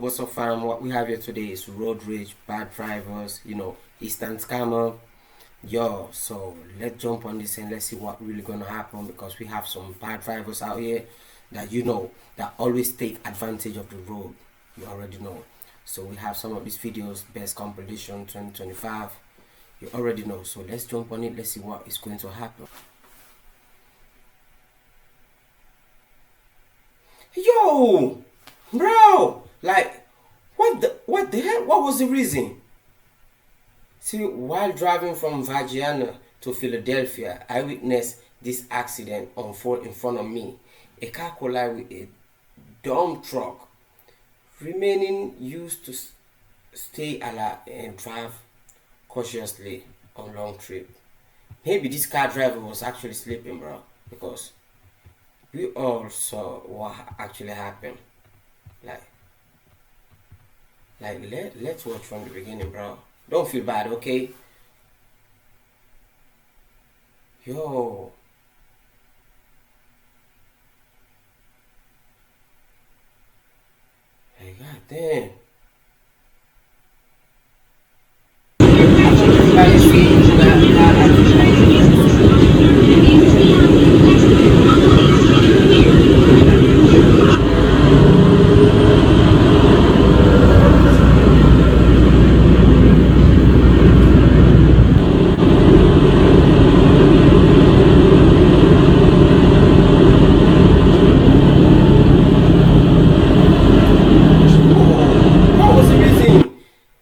What's up, fam? What we have here today is road rage, bad drivers, instant scammer. Yo, so let's jump on this and let's see what really gonna happen because we have some bad drivers out here that that always take advantage of the road. You already know. So we have some of these videos, best compilation 2025. You already know. So let's jump on it. Let's see what is going to happen. Yo, bro, like, what the hell? What was the reason? See, while driving from Virginia to Philadelphia, I witnessed this accident unfold in front of me. A car collided with a dump truck. Remaining used to stay alert and drive cautiously on long trip. Maybe this car driver was actually sleeping, bro, because we all saw what actually happened. Like, let's watch from the beginning, bro. Don't feel bad, okay? Yo. Hey, goddamn.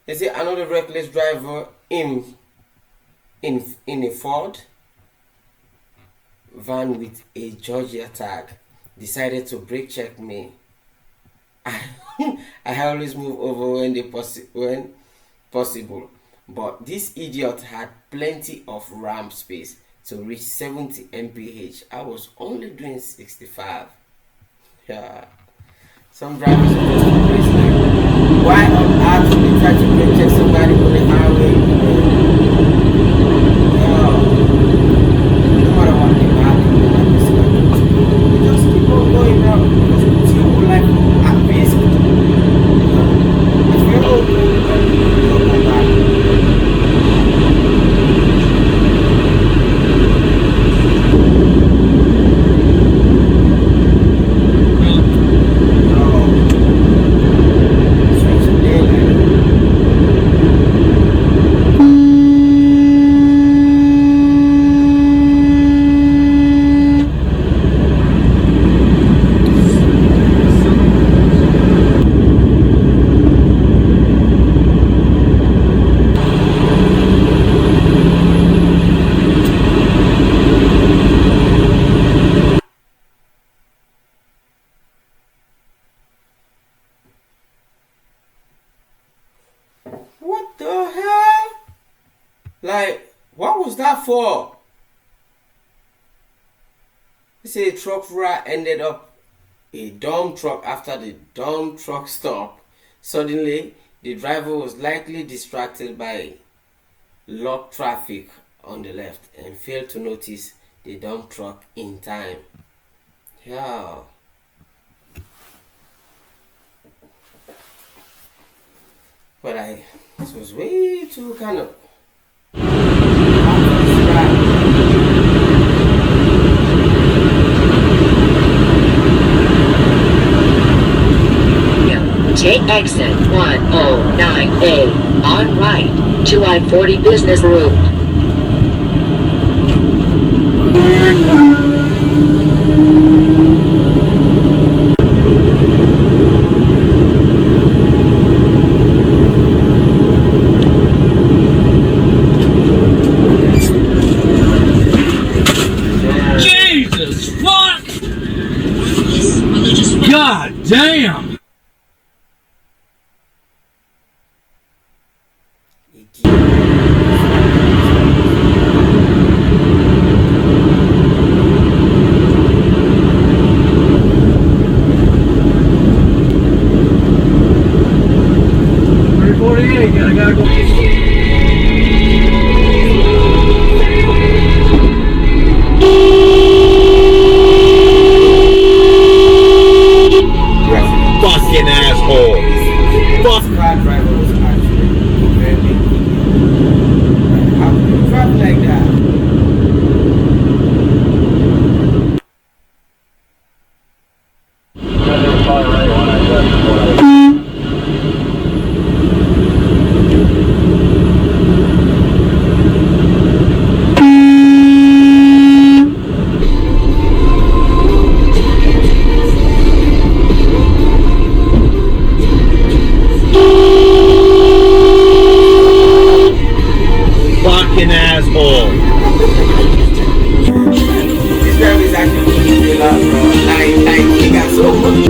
Is it another reckless driver in a Ford van with a Georgia tag decided to brake check me? I always move over when possible, but this idiot had plenty of ramp space to reach 70 mph. I was only doing 65. Yeah. Some drivers are just crazy. Like, why on earth would they try to brake check somebody on the highway? Yeah. No matter what they happen, no matter what you just keep on going, bro. Because you put your whole life at risk. If you're not going, you'll go back. What the hell? Like, what was that for? They say a truck driver ended up a dump truck after the dump truck stopped. Suddenly, the driver was likely distracted by locked traffic on the left and failed to notice the dump truck in time. Yeah. But this was way too kind of. Take exit 109A on right to I-40 Business Route. Jesus fuck! God damn! I gotta go. Fucking asshole. fuck. This car driver was actually a very big idiot. Like, how could you drive like that? Fucking asshole. This driver is actually putting me out, bro. Like, he got so much.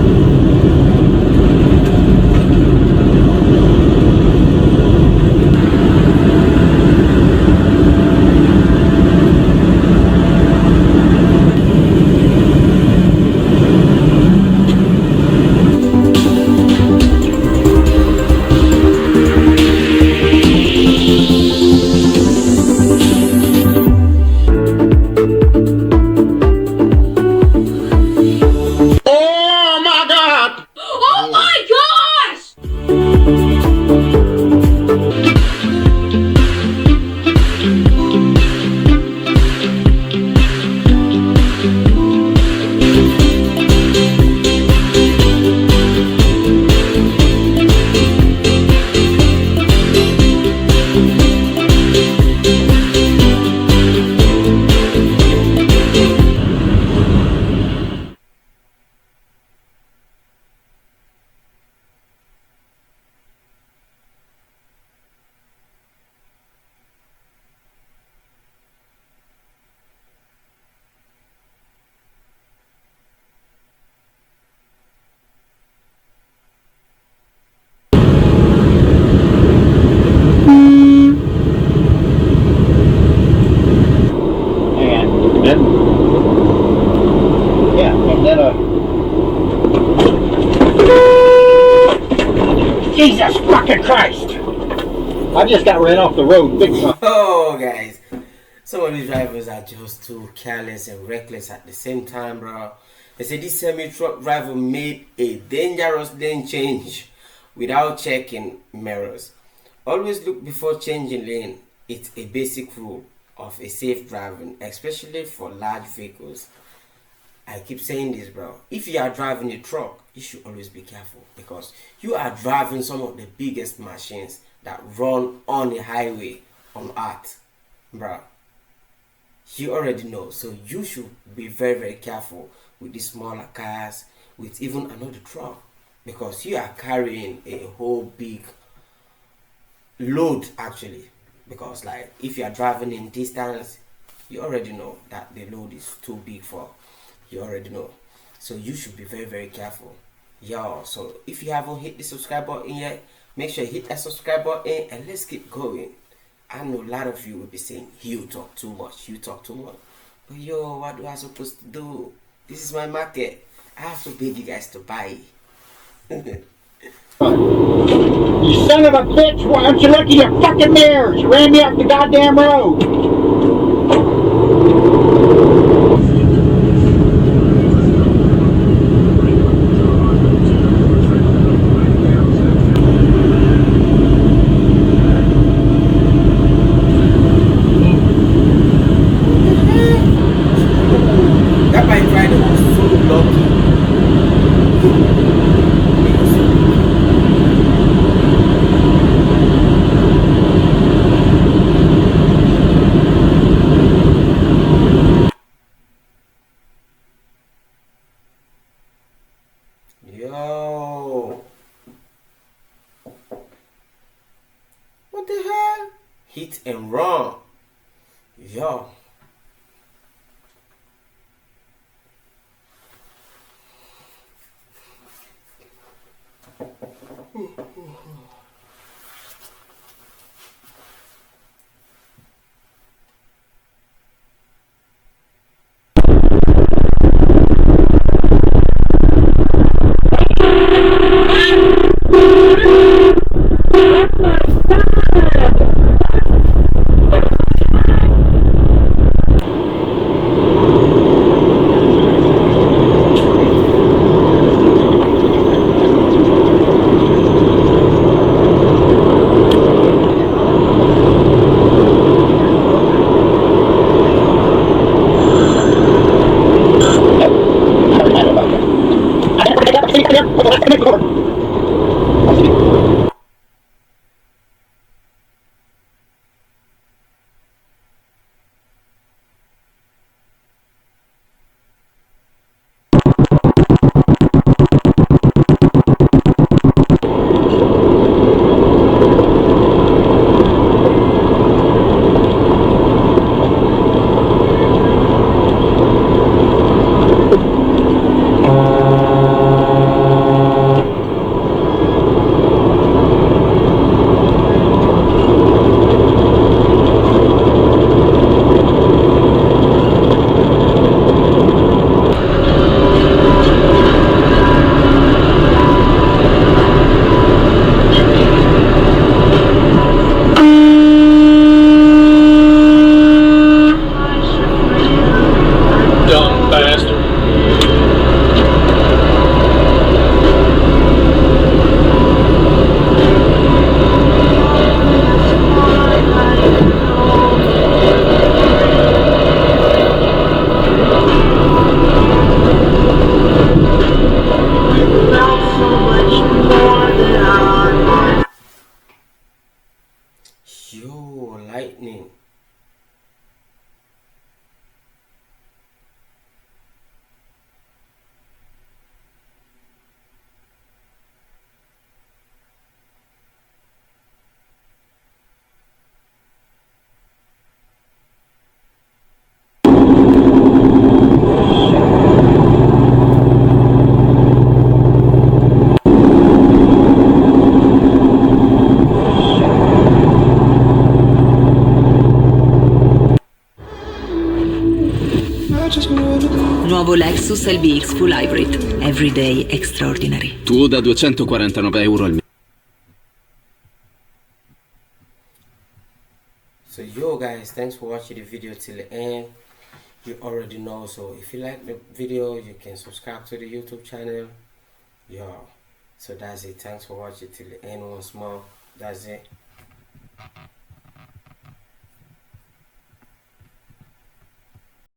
Oh my god! Oh my gosh! And then, yeah, and then Jesus fucking Christ! I just got ran off the road big time. Oh, guys. Some of these drivers are just too careless and reckless at the same time, bro. They say this semi-truck driver made a dangerous lane change without checking mirrors. Always look before changing lane. It's a basic rule of a safe driving, especially for large vehicles. I keep saying this, bro. If you are driving a truck, you should always be careful because you are driving some of the biggest machines that run on the highway on earth, bro. You already know, so you should be very, very careful with these smaller cars, with even another truck, because you are carrying a whole big load actually. Because like if you are driving in distance, you already know that the load is too big for you already know, so you should be very, very careful, y'all. So if you haven't hit the subscribe button yet, make sure you hit that subscribe button and let's keep going. I know a lot of you will be saying you talk too much, but yo, what do I supposed to do? This is my market. I have to beg you guys to buy. You son of a bitch! Why don't you look in your fucking mirrors? You ran me off the goddamn road! That bike rider was so lucky. Yo, what the hell? Hit and run. Yo. lightning. Nuovo Lexus LBX Full Hybrid. Everyday Extraordinary. Tu da 249 euro al mese. So yo guys, thanks for watching the video till the end. You already know, so if you like the video, you can subscribe to the YouTube channel. Yo, so that's it. Thanks for watching till the end once more. That's it.